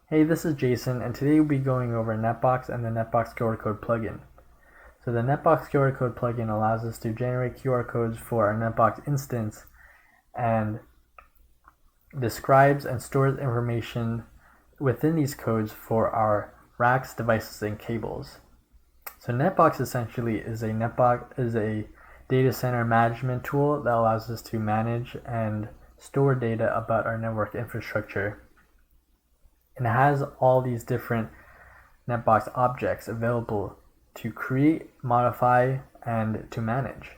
Hey, this is Jason, and today we'll be going over NetBox and the NetBox QR code plugin. So the NetBox QR code plugin allows us to generate QR codes for our NetBox instance and describes and stores information within these codes for our racks, devices, and cables. So NetBox essentially is a data center management tool that allows us to manage and store data about our network infrastructure. And it has all these different NetBox objects available to create, modify, and to manage.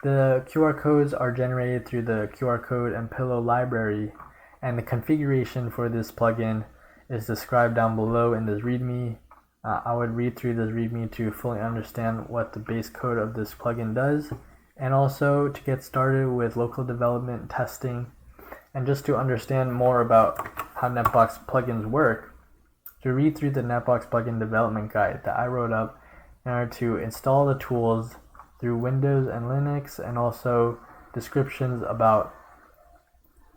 The QR codes are generated through the QR code and pillow library, and the configuration for this plugin is described down below in this README. I would read through this README to fully understand what the base code of this plugin does, and also to get started with local development testing, and just to understand more about how NetBox plugins work, to read through the NetBox plugin development guide that I wrote up in order to install the tools through Windows and Linux, and also descriptions about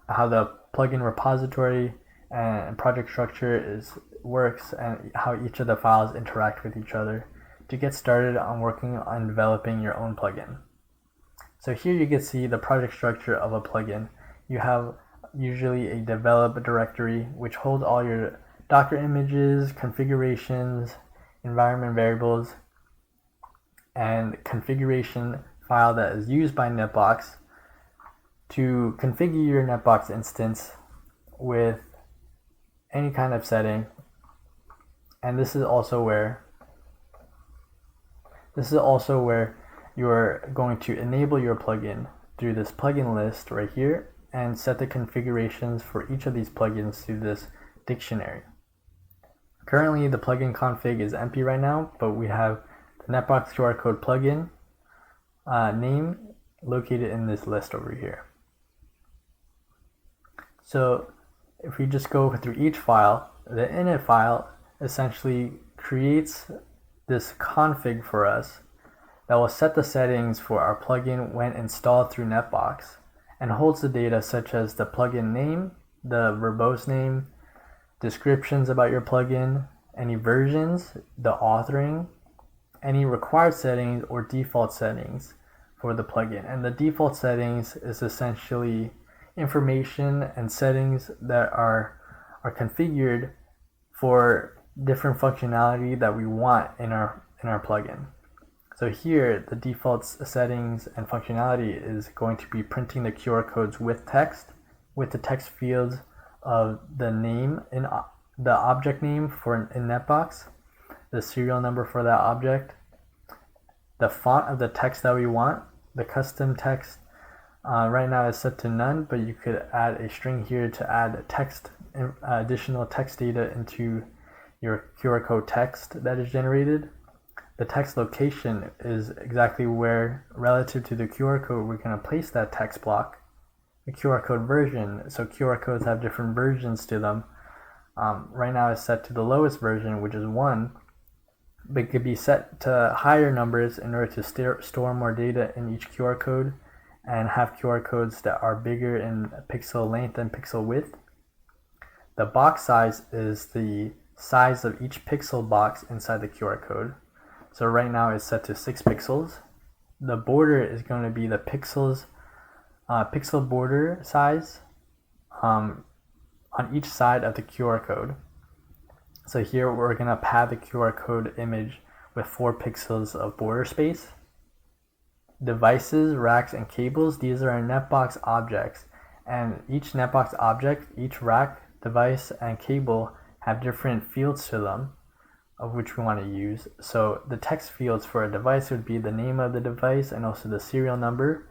how the plugin repository and project structure works and how each of the files interact with each other to get started on working on developing your own plugin. So here you can see the project structure of a plugin. You have usually a develop directory which holds all your Docker images, configurations, environment variables, and configuration file that is used by NetBox to configure your NetBox instance with any kind of setting. And this is also where you're going to enable your plugin through this plugin list right here and set the configurations for each of these plugins through this dictionary. Currently the plugin config is empty right now, but we have the NetBox QR code plugin name located in this list over here. So if we just go through each file, the init file essentially creates this config for us that will set the settings for our plugin when installed through NetBox, and holds the data such as the plugin name, the verbose name, descriptions about your plugin, any versions, the authoring, any required settings or default settings for the plugin. And the default settings is essentially information and settings that are configured for different functionality that we want in our plugin. So here, the default settings and functionality is going to be printing the QR codes with text, with the text fields of the name in the object name in NetBox, the serial number for that object, the font of the text that we want, the custom text. Right now is set to none, but you could add a string here to add additional text data into your QR code text that is generated. The text location is exactly where, relative to the QR code, we're going to place that text block. The QR code version, so QR codes have different versions to them. Right now it's set to the lowest version, which is 1, but it could be set to higher numbers in order to store more data in each QR code and have QR codes that are bigger in pixel length and pixel width. The box size is the size of each pixel box inside the QR code. So right now it's set to 6 pixels. The border is going to be the pixel border size on each side of the QR code. So here we're going to pad the QR code image with 4 pixels of border space. Devices, racks, and cables, these are our NetBox objects. And each NetBox object, each rack, device, and cable have different fields to them of which we want to use. So the text fields for a device would be the name of the device and also the serial number.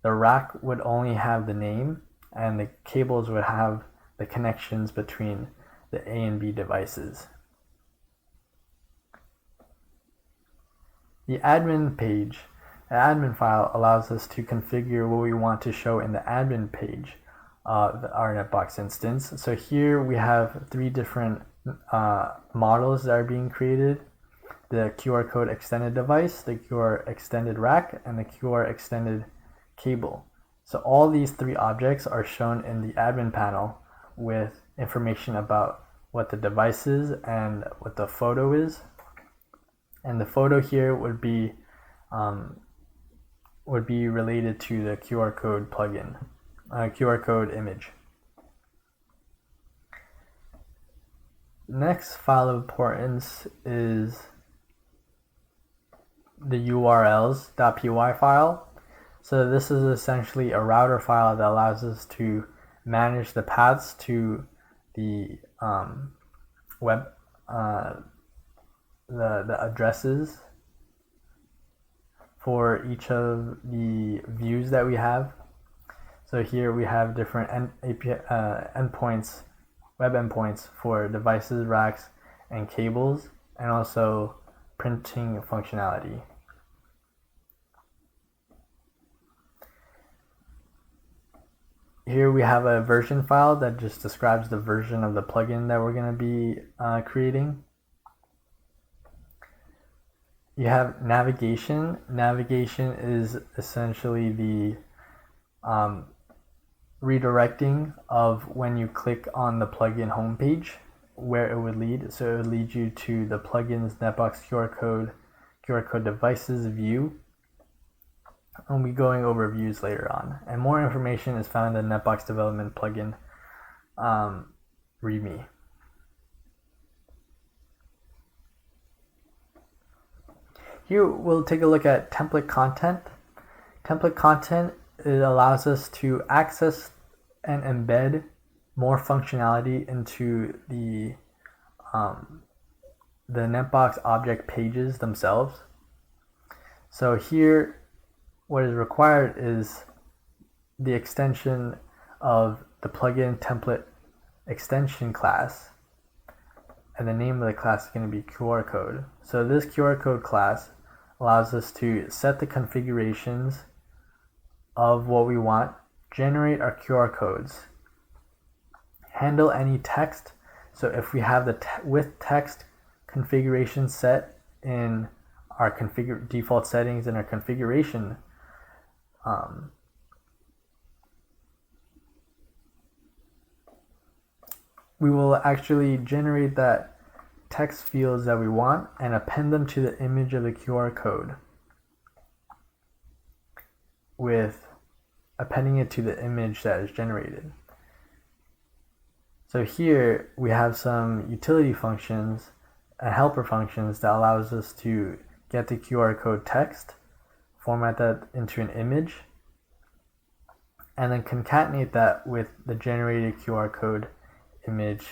The rack would only have the name, and the cables would have the connections between the A and B devices. The admin page, the admin file, allows us to configure what we want to show in the admin page of our NetBox instance. So here we have 3 different models that are being created: the QR code extended device, the QR extended rack, and the QR extended cable. So all these 3 objects are shown in the admin panel with information about what the device is and what the photo is. And the photo here would be related to the QR code plugin, QR code image. Next file of importance is the urls.py file. So this is essentially a router file that allows us to manage the paths to the web, the addresses for each of the views that we have. So here we have different endpoints, web endpoints for devices, racks, and cables, and also printing functionality. Here we have a version file that just describes the version of the plugin that we're going to be creating. You have navigation. Navigation is essentially the redirecting of when you click on the plugin homepage, where it would lead. So it would lead you to the plugins NetBox QR code devices view. I'll be going over views later on, and more information is found in the NetBox development plugin README. Here we'll take a look at template content. Template content, it allows us to access and embed more functionality into the NetBox object pages themselves. So here, what is required is the extension of the plugin template extension class, and the name of the class is going to be QR code. So this QR code class allows us to set the configurations of what we want, generate our QR codes, handle any text. So if we have the with text configuration set in our default settings in our configuration, we will actually generate that text fields that we want and append them to the image of the QR code, with appending it to the image that is generated. So here we have some utility functions and helper functions that allows us to get the QR code text, format that into an image, and then concatenate that with the generated QR code image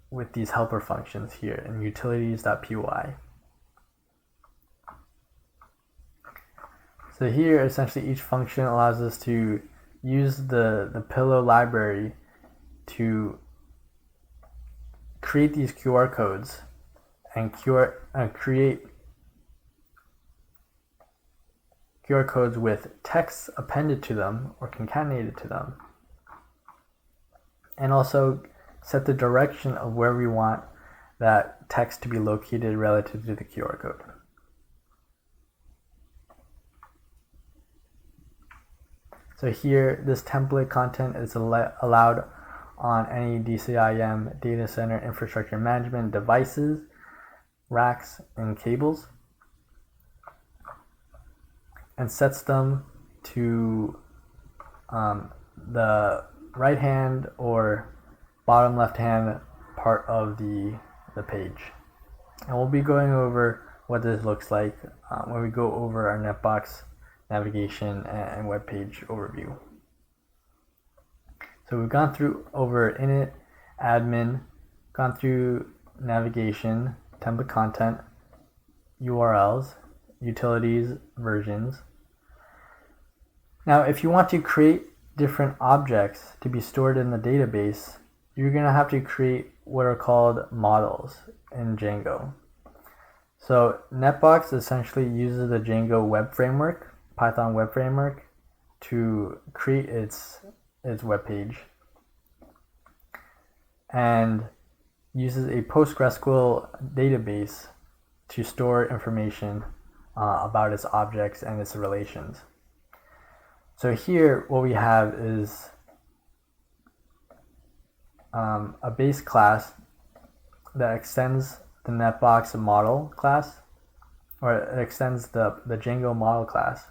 with these helper functions here in utilities.py. So here, essentially, each function allows us to use the pillow library to create these QR codes and create QR codes with text appended to them or concatenated to them, and also set the direction of where we want that text to be located relative to the QR code. So here, this template content is allowed on any DCIM data center infrastructure management devices, racks, and cables, and sets them to the right hand or bottom left hand part of the page. And we'll be going over what this looks like when we go over our NetBox navigation and web page overview. So we've gone through over init, admin, gone through navigation, template content, URLs, utilities, versions. Now, if you want to create different objects to be stored in the database, you're going to have to create what are called models in Django. So NetBox essentially uses the Django web framework, Python web framework, to create its web page, and uses a PostgreSQL database to store information about its objects and its relations. So here what we have is a base class that extends the NetBox model class, or it extends the Django model class,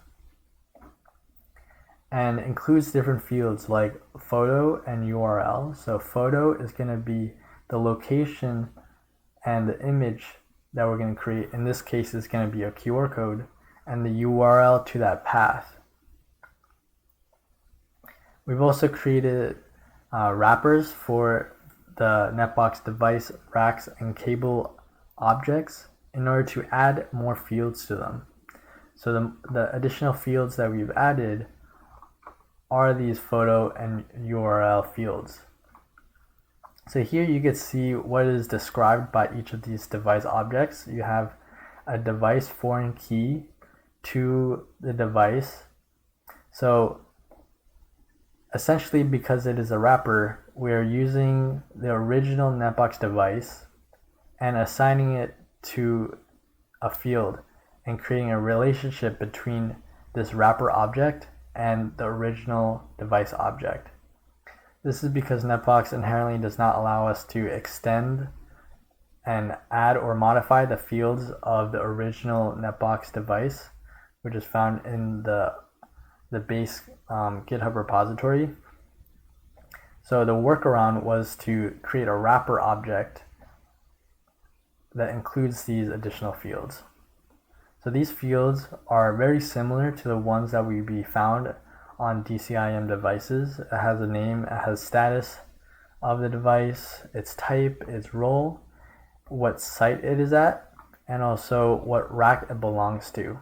and includes different fields like photo and URL. So photo is going to be the location and the image that we're going to create. In this case, is going to be a QR code and the URL to that path. We've also created wrappers for the NetBox device, racks, and cable objects in order to add more fields to them. So the additional fields that we've added are these photo and URL fields. So here you can see what is described by each of these device objects. You have a device foreign key to the device. So essentially, because it is a wrapper, we're using the original NetBox device and assigning it to a field and creating a relationship between this wrapper object and the original device object. This is because NetBox inherently does not allow us to extend and add or modify the fields of the original NetBox device, which is found in the base GitHub repository. So the workaround was to create a wrapper object that includes these additional fields. So these fields are very similar to the ones that would be found on DCIM devices. It has a name, it has status of the device, its type, its role, what site it is at, and also what rack it belongs to.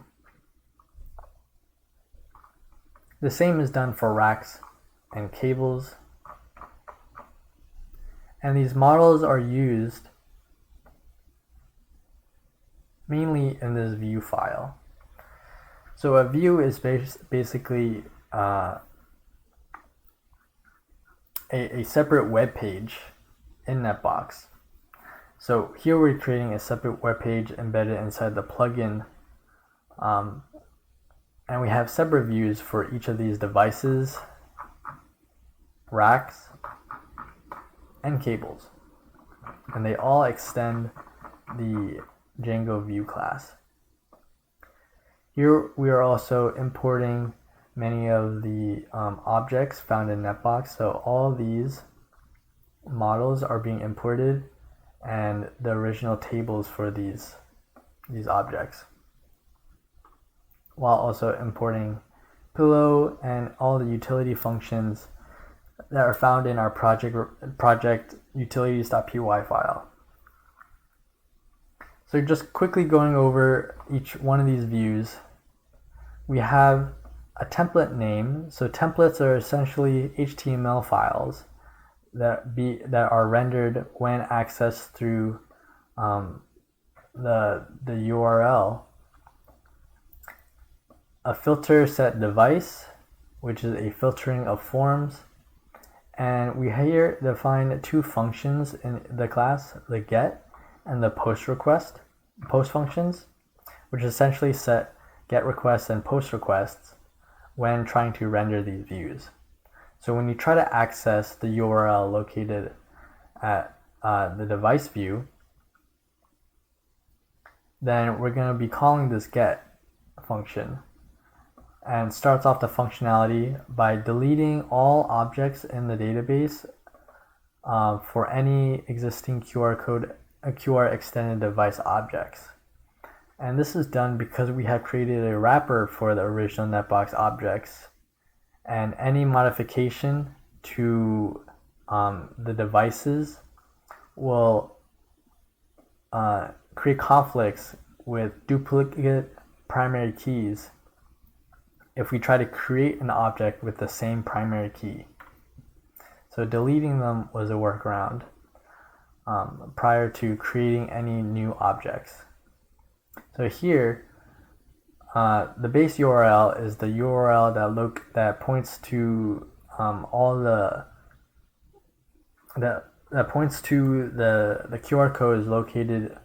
The same is done for racks and cables. And these models are used mainly in this view file. So a view is basically a separate web page in NetBox. So here we're creating a separate web page embedded inside the plugin, and we have separate views for each of these devices, racks, and cables, and they all extend the Django view class. Here we are also importing many of the objects found in NetBox. So all these models are being imported and the original tables for these objects, while also importing pillow and all the utility functions that are found in our project utilities.py file. So just quickly going over each one of these views, we have a template name. So templates are essentially HTML files that are rendered when accessed through the URL. A filter set device, which is a filtering of forms, and we here define two functions in the class, the get and the post functions, which essentially set get requests and post requests when trying to render these views. So when you try to access the URL located at the device view, then we're going to be calling this get function, and starts off the functionality by deleting all objects in the database for any existing QR extended device objects. And this is done because we have created a wrapper for the original NetBox objects, and any modification to the devices will create conflicts with duplicate primary keys if we try to create an object with the same primary key. So deleting them was a workaround prior to creating any new objects. So here, the base URL is the URL that points to that points to the QR code is located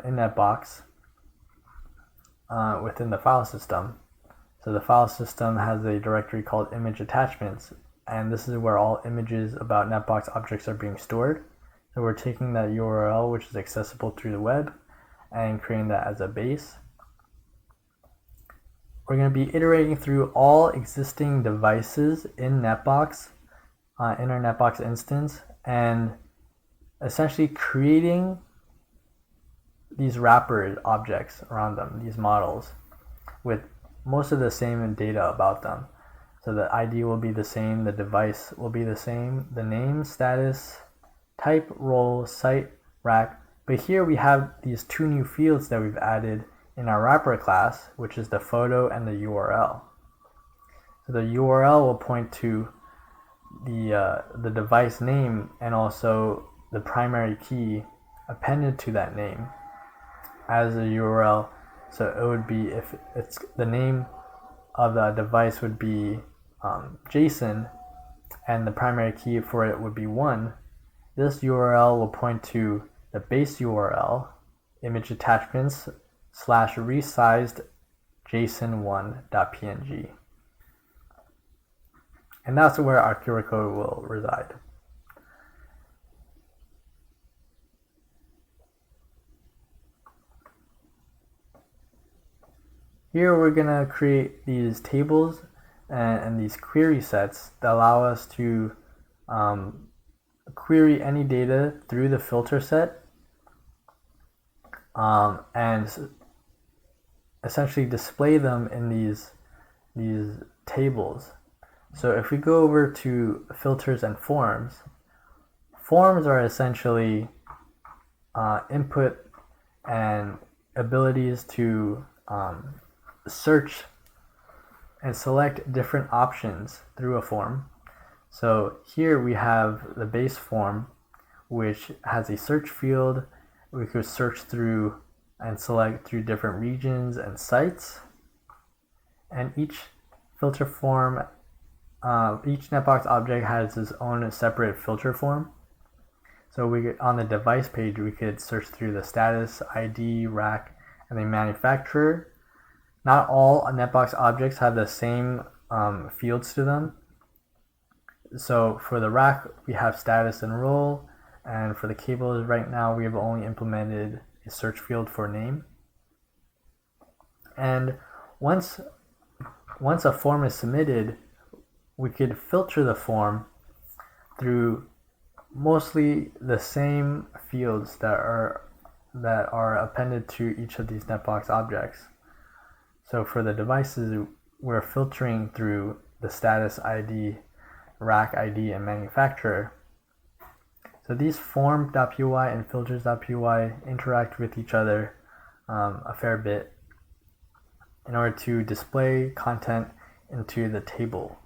in that box within the file system. So the file system has a directory called image attachments, and this is where all images about NetBox objects are being stored. So we're taking that URL, which is accessible through the web, and creating that as a base. We're going to be iterating through all existing devices in NetBox, in our NetBox instance, and essentially creating these wrapper objects around them, these models, with most of the same data about them. So the ID will be the same, the device will be the same, the name, status, type, role, site, rack. But here we have these two new fields that we've added in our wrapper class, which is the photo and the URL. So the URL will point to the device name and also the primary key appended to that name as a URL. So it would be, if it's the name of the device would be JSON and the primary key for it would be 1, this URL will point to the base URL, image attachments / resized json1.png. And that's where our QR code will reside. Here we're going to create these tables and these query sets that allow us to query any data through the filter set and essentially display them in these tables. So if we go over to filters and forms, forms are essentially input and abilities to search and select different options through a form. So here we have the base form, which has a search field. We could search through and select through different regions and sites. And each filter form, each NetBox object has its own separate filter form. So on the device page, we could search through the status, ID, rack, and the manufacturer. Not all NetBox objects have the same fields to them. So for the rack, we have status and role, and for the cables right now, we have only implemented a search field for name. And once a form is submitted, we could filter the form through mostly the same fields that are appended to each of these NetBox objects. So for the devices, we're filtering through the status ID, rack ID, and manufacturer. So these form.py and filters.py interact with each other a fair bit in order to display content into the table.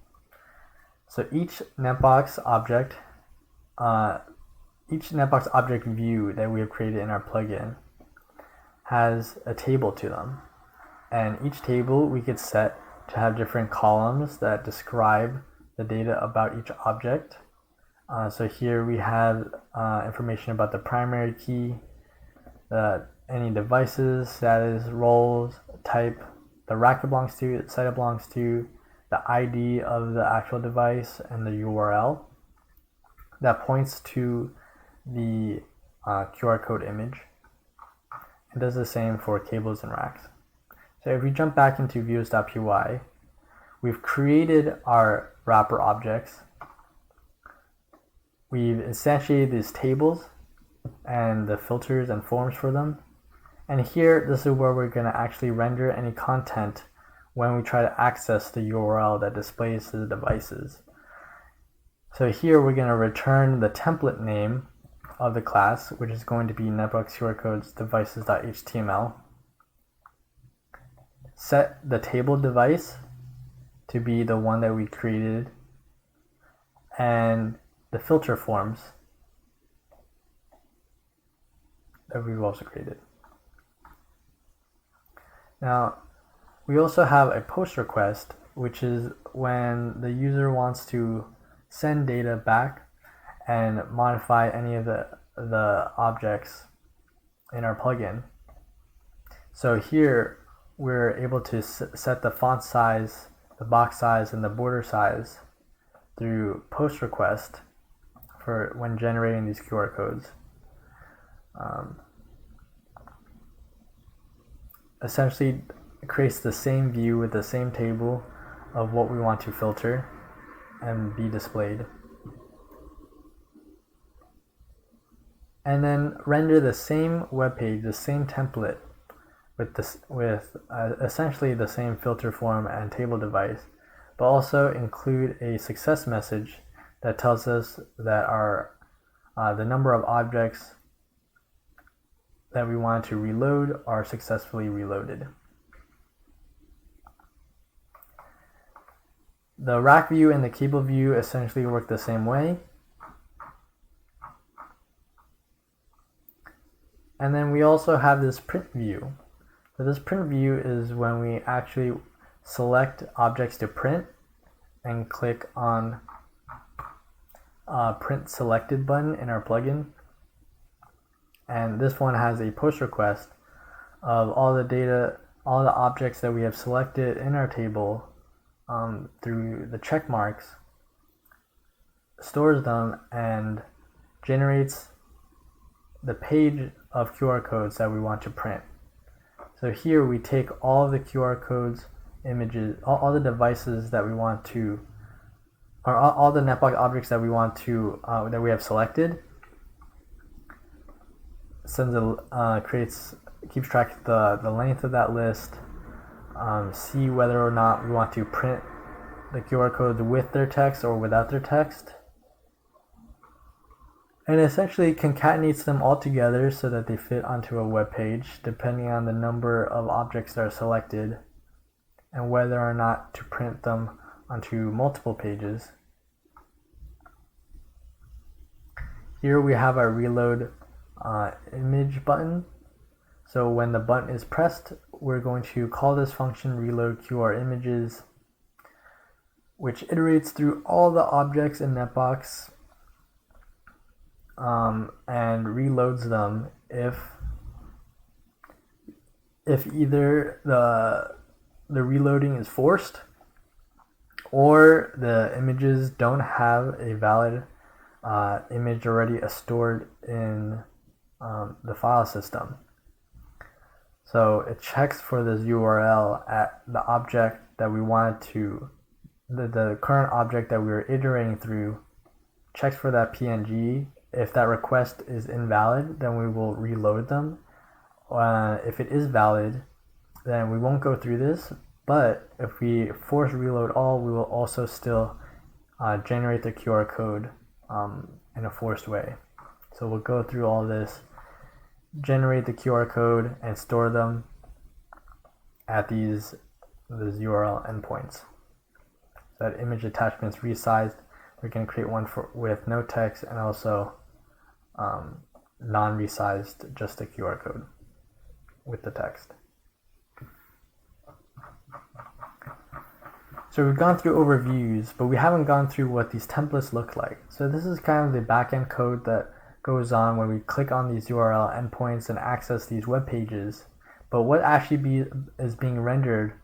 So each NetBox object view that we have created in our plugin has a table to them. And each table we could set to have different columns that describe the data about each object. So here we have information about the primary key, any devices, status, roles, type, the rack it belongs to, the site it belongs to, the ID of the actual device, and the URL that points to the QR code image. It does the same for cables and racks. So if we jump back into views.py, we've created our wrapper objects. We've instantiated these tables and the filters and forms for them. And here, this is where we're going to actually render any content when we try to access the URL that displays the devices. So here we're going to return the template name of the class, which is going to be NetBox QR codes devices.html. Set the table device to be the one that we created, and the filter forms that we've also created. Now, we also have a post request, which is when the user wants to send data back and modify any of the objects in our plugin. So here we're able to set the font size, the box size, and the border size through post request for when generating these QR codes. Essentially it creates the same view with the same table of what we want to filter and be displayed. And then render the same web page, the same template with essentially the same filter form and table device, but also include a success message that tells us that the number of objects that we want to reload are successfully reloaded. The rack view and the cable view essentially work the same way. And then we also have this print view. So this print view is when we actually select objects to print and click on print selected button in our plugin. And this one has a push request of all the data, all the objects that we have selected in our table through the check marks, stores them, and generates the page of QR codes that we want to print. So here we take all the QR codes, images, all the devices that we want to, or all the NetBox objects that we want to, that we have selected, keeps track of the length of that list, see whether or not we want to print the QR codes with their text or without their text, and essentially concatenates them all together so that they fit onto a web page depending on the number of objects that are selected and whether or not to print them onto multiple pages. Here we have our reload image button. So when the button is pressed, we're going to call this function reload QR images, which iterates through all the objects in NetBox and reloads them if either the reloading is forced or the images don't have a valid image already stored in the file system. So it checks for this URL at the object that we wanted to, the current object that we were iterating through, checks for that PNG. If that request is invalid, then we will reload them. If it is valid, then we won't go through this, but if we force reload all, we will also still generate the QR code in a forced way. So we'll go through all this, generate the QR code, and store them at these URL endpoints. So that image attachment's resized. We're going to create one with no text and also non-resized, just a QR code with the text. So we've gone through overviews, but we haven't gone through what these templates look like. So this is kind of the backend code that goes on when we click on these URL endpoints and access these web pages. But what actually is being rendered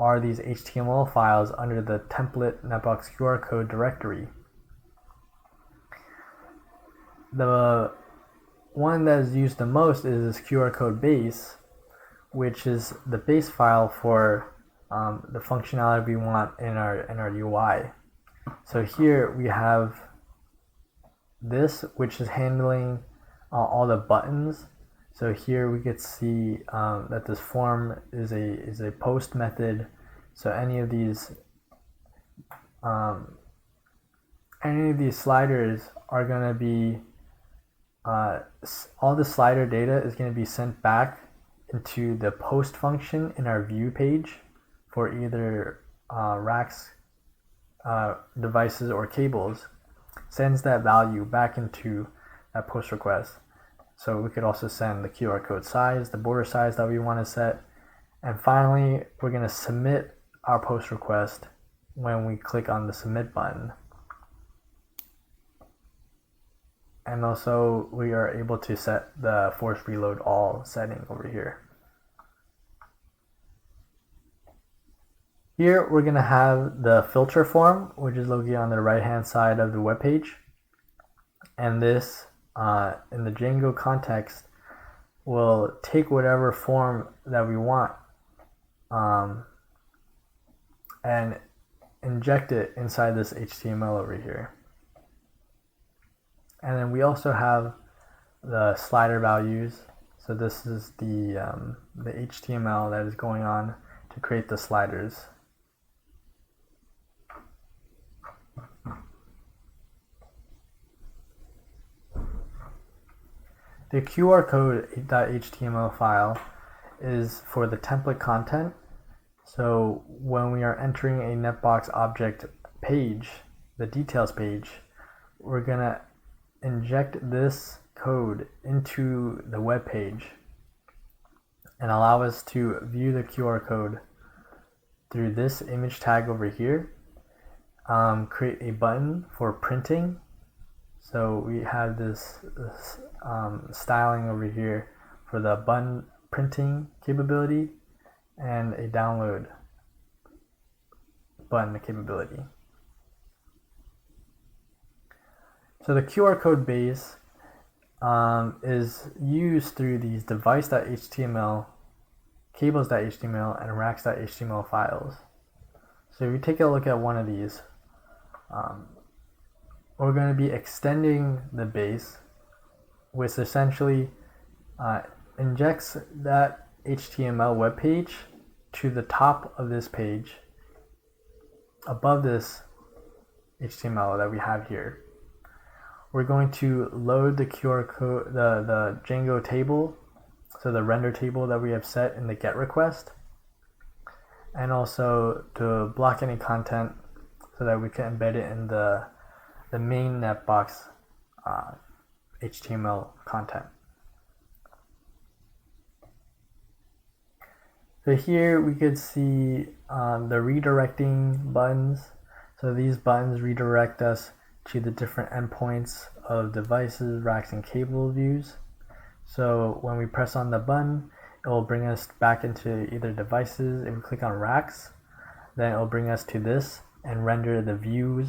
are these HTML files under the template NetBox QR code directory. The one that is used the most is this QR code base, which is the base file for the functionality we want in our UI. So here we have this, which is handling all the buttons. So here we could see that this form is a post method. So any of these sliders are going to be all the slider data is going to be sent back into the post function in our view page for either racks, devices, or cables. Sends that value back into that post request. So we could also send the QR code size, the border size that we want to set, and finally we're going to submit our post request when we click on the submit button. And also we are able to set the force reload all setting over here. Here we're going to have the filter form, which is located on the right hand side of the web page. And this, in the Django context, will take whatever form that we want and inject it inside this HTML over here. And then we also have the slider values. So this is the HTML that is going on to create the sliders. The QR code.html file is for the template content. So when we are entering a NetBox object page, the details page, we're going to inject this code into the web page and allow us to view the QR code through this image tag over here. Create a button for printing. So we have this styling over here for the button printing capability and a download button capability. So the QR code base is used through these device.html, cables.html, and racks.html files. So if you take a look at one of these, we're going to be extending the base, which essentially injects that HTML web page to the top of this page above this HTML that we have here. We're going to load the QR code, the Django table, so the render table that we have set in the GET request, and also to block any content so that we can embed it in the main NetBox HTML content. So here we could see the redirecting buttons. So these buttons redirect us to the different endpoints of devices, racks, and cable views. So when we press on the button, it will bring us back into either devices. If we click on racks, then it will bring us to this and render the views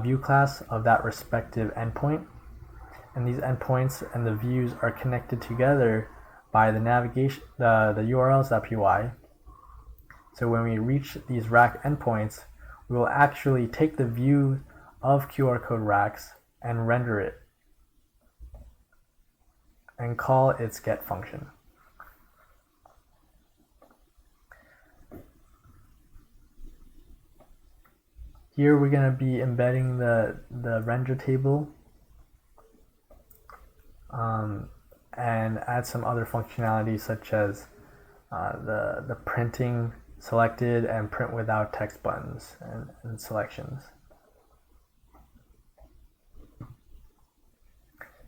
view class of that respective endpoint. And these endpoints and the views are connected together by the navigation, the URLs.py. So when we reach these rack endpoints, we will actually take the view of QR code racks and render it and call its get function. Here we're going to be embedding the render table and add some other functionality such as the printing selected and print without text buttons and selections.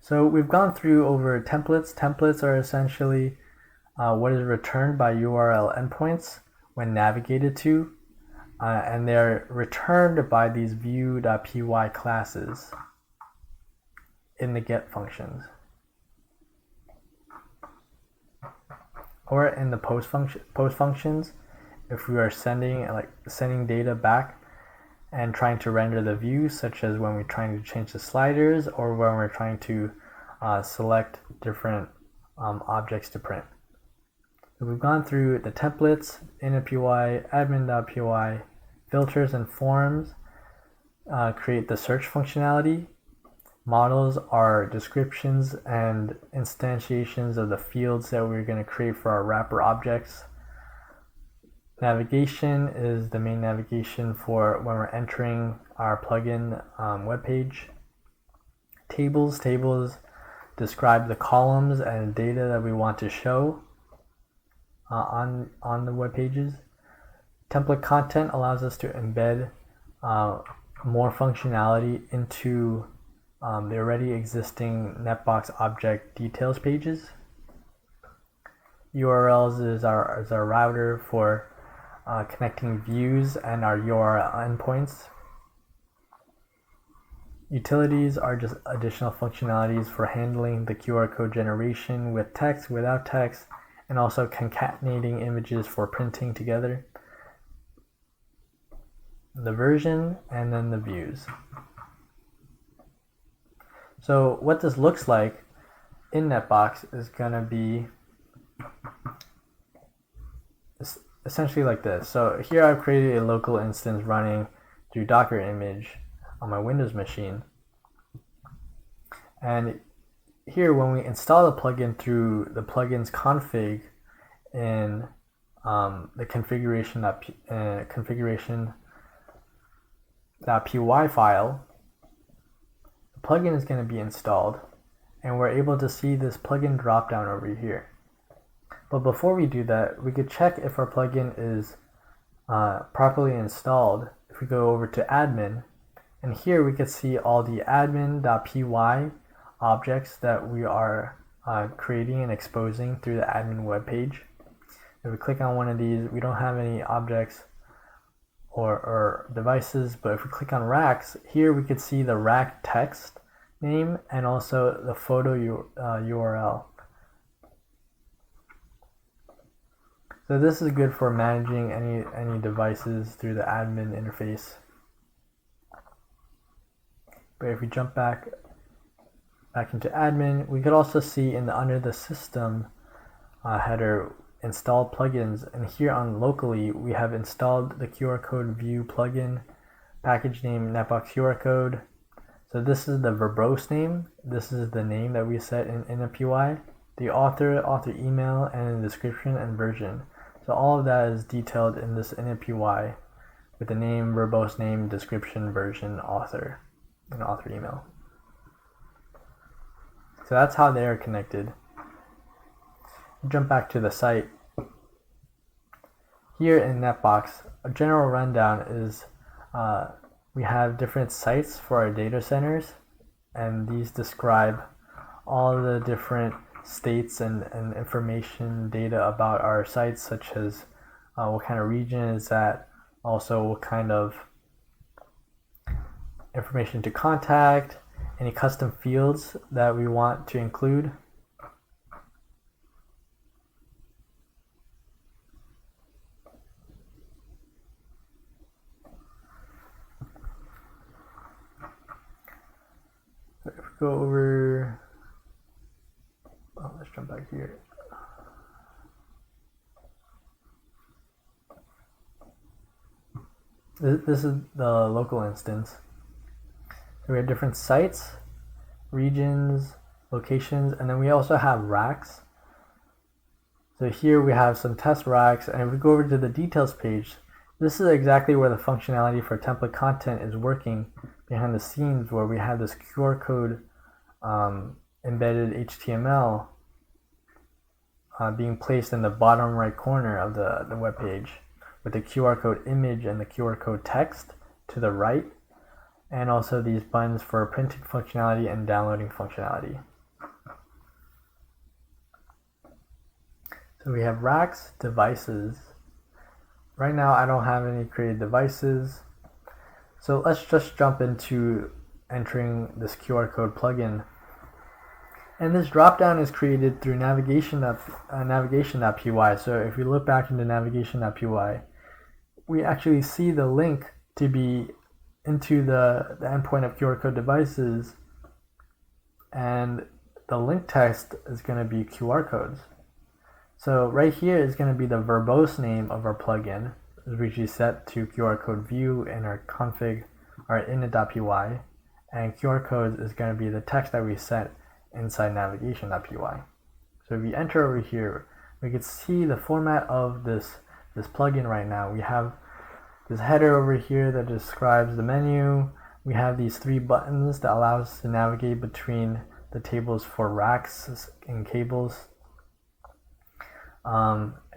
So we've gone through over templates. Templates are essentially what is returned by URL endpoints when navigated to, and they're returned by these view.py classes in the get functions, or in the post functions if we are sending data back and trying to render the views, such as when we're trying to change the sliders or when we're trying to select different objects to print. So we've gone through the templates, init.py, admin.py, filters and forms, create the search functionality. Models are descriptions and instantiations of the fields that we're going to create for our wrapper objects. Navigation is the main navigation for when we're entering our plugin web page. Tables describe the columns and data that we want to show on the web pages. Template content allows us to embed more functionality into the already existing NetBox object details pages. URLs is our router for connecting views and our URL endpoints. Utilities are just additional functionalities for handling the QR code generation with text, without text, and also concatenating images for printing together. the version, and then the views. So what this looks like in NetBox is going to be essentially like this. So here I've created a local instance running through Docker image on my Windows machine. And here when we install the plugin through the plugins config in the configuration.py file, the plugin is going to be installed, and we're able to see this plugin drop down over here. But before we do that, we could check if our plugin is properly installed. If we go over to admin, and here we could see all the admin.py objects that we are creating and exposing through the admin web page. If we click on one of these, we don't have any objects or devices, but if we click on racks, here we could see the rack text name and also the photo URL. So this is good for managing any devices through the admin interface. But if we jump back into admin, we could also see under the system header install plugins, and here on locally we have installed the QR code view plugin, package name NetBox QR code. So this is the verbose name. This is the name that we set in a PY, the author email, and the description and version. So all of that is detailed in this init.py with the name, verbose name, description, version, author, and author email. So that's how they are connected. Jump back to the site. Here in NetBox, a general rundown is we have different sites for our data centers, and these describe all the different states and information data about our sites, such as what kind of region is that, also what kind of information to contact, any custom fields that we want to include. If we go over, let's jump back here. This is the local instance. So we have different sites, regions, locations, and then we also have racks. So here we have some test racks, and if we go over to the details page, this is exactly where the functionality for template content is working behind the scenes, where we have this QR code embedded HTML being placed in the bottom right corner of the web page, with the QR code image and the QR code text to the right, and also these buttons for printing functionality and downloading functionality. So we have racks, devices. Right now I don't have any created devices, so let's just jump into entering this QR code plugin. And this dropdown is created through navigation.py. So if we look back into navigation.py, we actually see the link to be into the endpoint of QR code devices, and the link text is going to be QR codes. So right here is going to be the verbose name of our plugin, which is set to QR code view in our config, our init.py, and QR codes is going to be the text that we set inside navigation.py. So if we enter over here, we can see the format of this plugin right now. We have this header over here that describes the menu. We have these three buttons that allow us to navigate between the tables for racks and cables.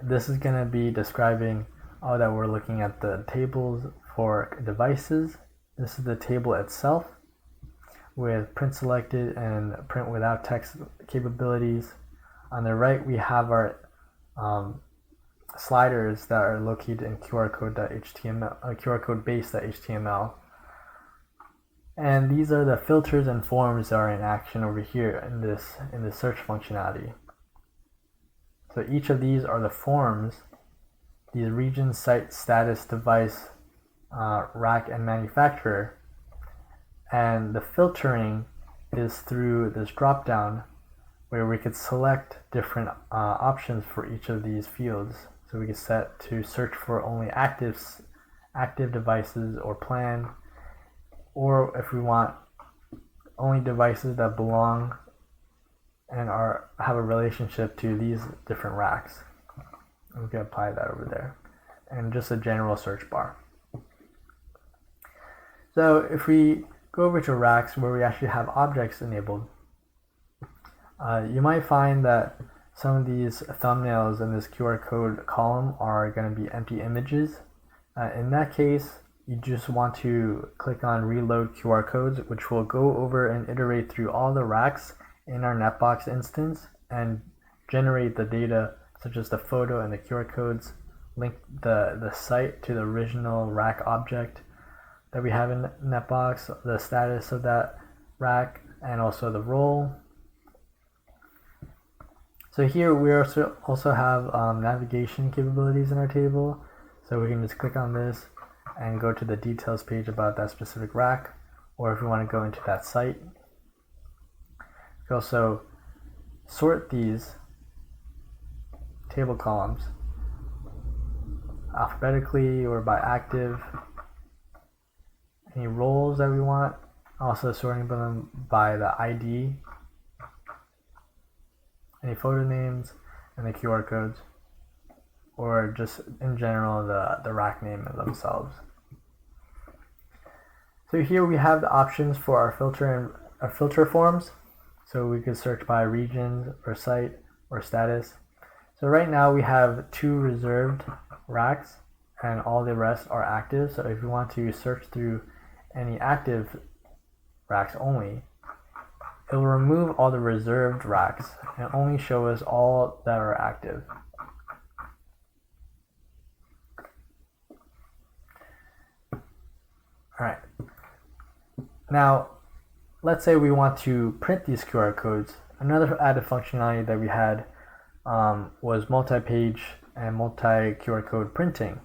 This is going to be describing that we're looking at the tables for devices. This is the table itself with print selected and print without text capabilities. On the right we have our sliders that are located in QR code.html, QR code base.html. And these are the filters and forms that are in action over here in this search functionality. So each of these are the forms, these region, site, status, device, rack and manufacturer, and the filtering is through this drop down where we could select different options for each of these fields. So we could set to search for only active devices or plan, or if we want only devices that belong and have a relationship to these different racks. We can apply that over there, and just a general search bar. So if we go over to racks where we actually have objects enabled, you might find that some of these thumbnails in this QR code column are going to be empty images. In that case, you just want to click on reload QR codes, which will go over and iterate through all the racks in our NetBox instance and generate the data such as the photo and the QR codes, link the site to the original rack object that we have in NetBox, the status of that rack, and also the role. So here we also have navigation capabilities in our table. So we can just click on this and go to the details page about that specific rack, or if we want to go into that site. We can also sort these table columns alphabetically or by active. Any roles that we want, also sorting them by the ID, any photo names, and the QR codes, or just in general the rack name themselves. So here we have the options for our filter forms. So we could search by regions or site or status. So right now we have 2 reserved racks and all the rest are active. So if you want to search through any active racks only, it will remove all the reserved racks and only show us all that are active. Alright, now let's say we want to print these QR codes. Another added functionality that we had was multi-page and multi-QR code printing.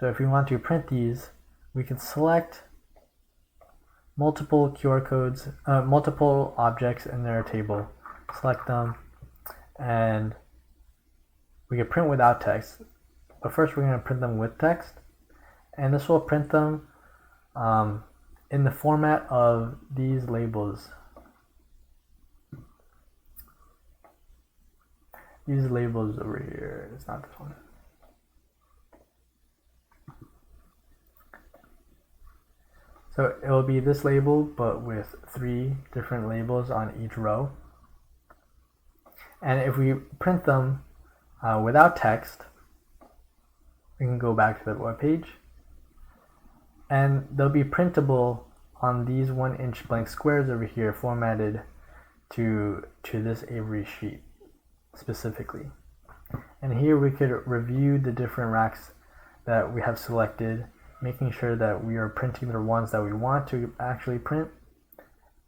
So if we want to print these, we can select multiple QR codes, multiple objects in their table, select them, and we can print without text. But first we're going to print them with text, and this will print them in the format of these labels. These labels over here, it's not this one. So it will be this label, but with 3 different labels on each row. And if we print them without text, we can go back to the web page, and they'll be printable on these 1-inch blank squares over here, formatted to this Avery sheet specifically. And here we could review the different racks that we have selected, making sure that we are printing the ones that we want to actually print,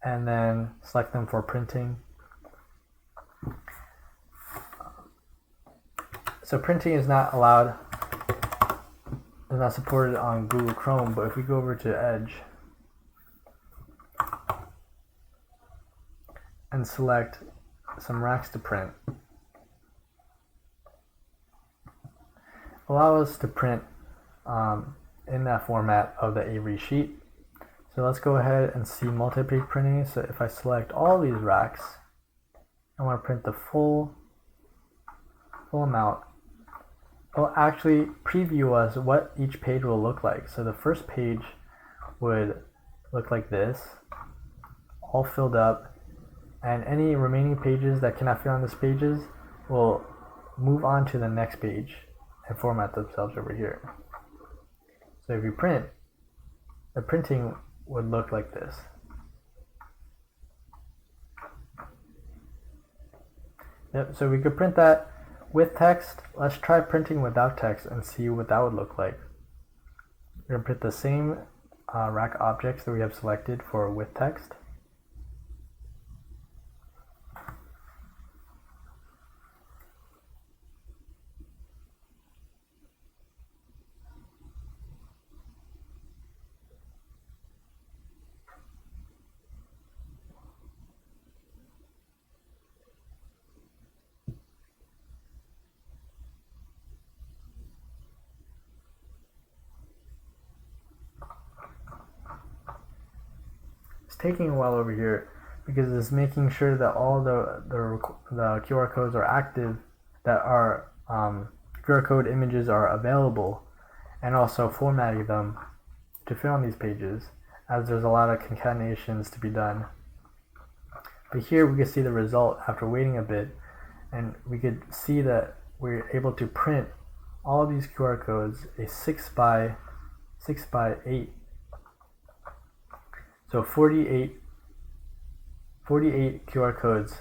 and then select them for printing. So printing is not allowed, is not supported on Google Chrome, but if we go over to Edge and select some racks to print, allow us to print in that format of the Avery sheet. So let's go ahead and see multi-page printing. So if I select all these racks, I want to print the full amount. It will actually preview us what each page will look like. So the first page would look like this, all filled up, and any remaining pages that cannot fit on this pages will move on to the next page and format themselves over here. So if you print, the printing would look like this. Yep, so we could print that with text. Let's try printing without text and see what that would look like. We're going to print the same rack objects that we have selected for with text. taking a while over here because it's making sure that all the QR codes are active, that our QR code images are available, and also formatting them to fit on these pages, as there's a lot of concatenations to be done. But here we can see the result after waiting a bit, and we could see that we're able to print all of these QR codes, a 6 by 8, so 48 QR codes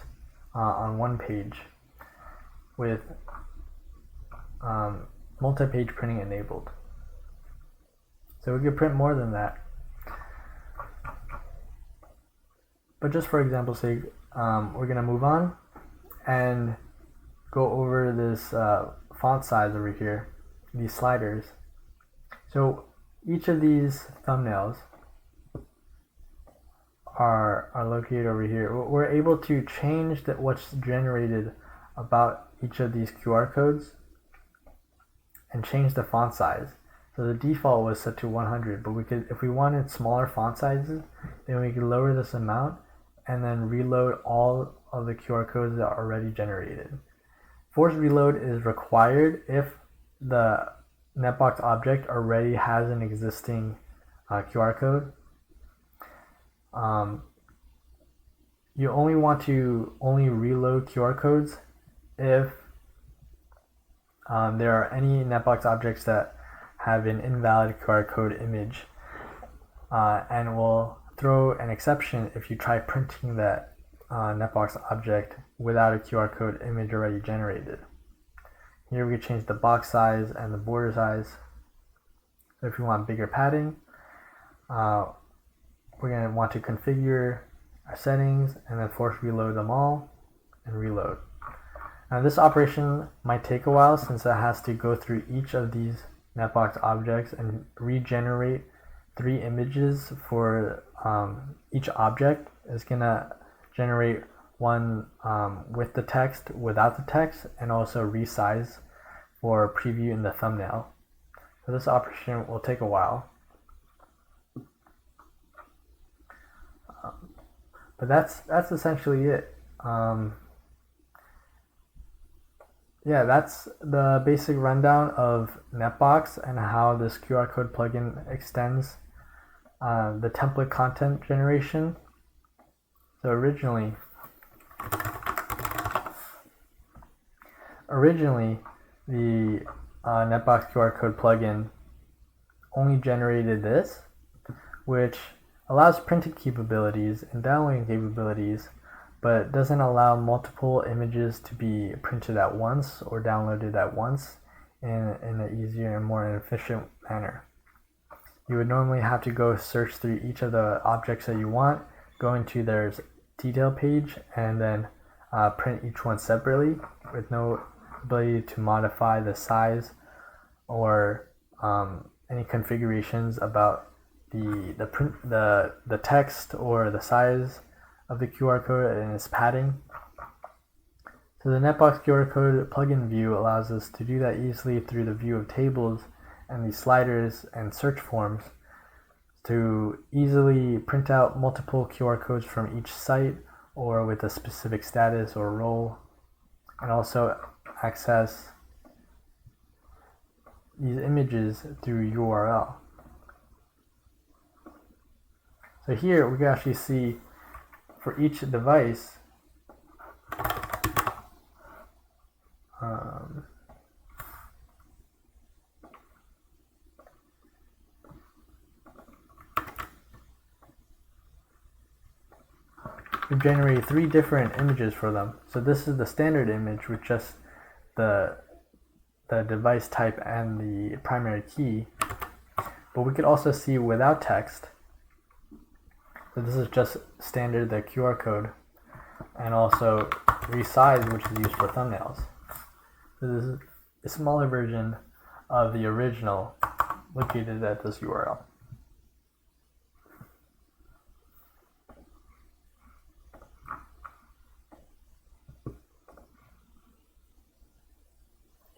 on one page with multi-page printing enabled. So we could print more than that. But just for example's sake, we're going to move on and go over this font size over here, these sliders. So each of these thumbnails are located over here. We're able to change what's generated about each of these QR codes and change the font size. So the default was set to 100, but we could, if we wanted smaller font sizes, then we could lower this amount and then reload all of the QR codes that are already generated. Forced reload is required if the NetBox object already has an existing QR code. You only want to reload QR codes if there are any NetBox objects that have an invalid QR code image, and will throw an exception if you try printing that NetBox object without a QR code image already generated. Here we can change the box size and the border size. So if you want bigger padding, we're going to want to configure our settings and then force reload them all and reload. Now this operation might take a while since it has to go through each of these NetBox objects and regenerate 3 images for each object. It's going to generate one with the text, without the text, and also resize for preview in the thumbnail. So this operation will take a while. But that's essentially it. Yeah, that's the basic rundown of NetBox and how this QR code plugin extends the template content generation. So originally the NetBox QR code plugin only generated this, which allows printing capabilities and downloading capabilities, but doesn't allow multiple images to be printed at once or downloaded at once in an easier and more efficient manner. You would normally have to go search through each of the objects that you want, go into their detail page, and then print each one separately with no ability to modify the size or any configurations about the text or the size of the QR code and its padding. So the NetBox QR code plugin view allows us to do that easily through the view of tables and these sliders and search forms to easily print out multiple QR codes from each site or with a specific status or role, and also access these images through URL. So here we can actually see for each device we generate 3 different images for them. So this is the standard image with just the device type and the primary key, but we could also see without text. So this is just standard, the QR code, and also resize, which is used for thumbnails. So this is a smaller version of the original located at this URL.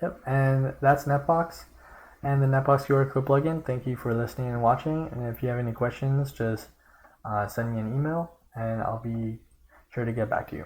Yep, and that's NetBox and the NetBox QR code plugin. Thank you for listening and watching, and if you have any questions, just send me an email and I'll be sure to get back to you.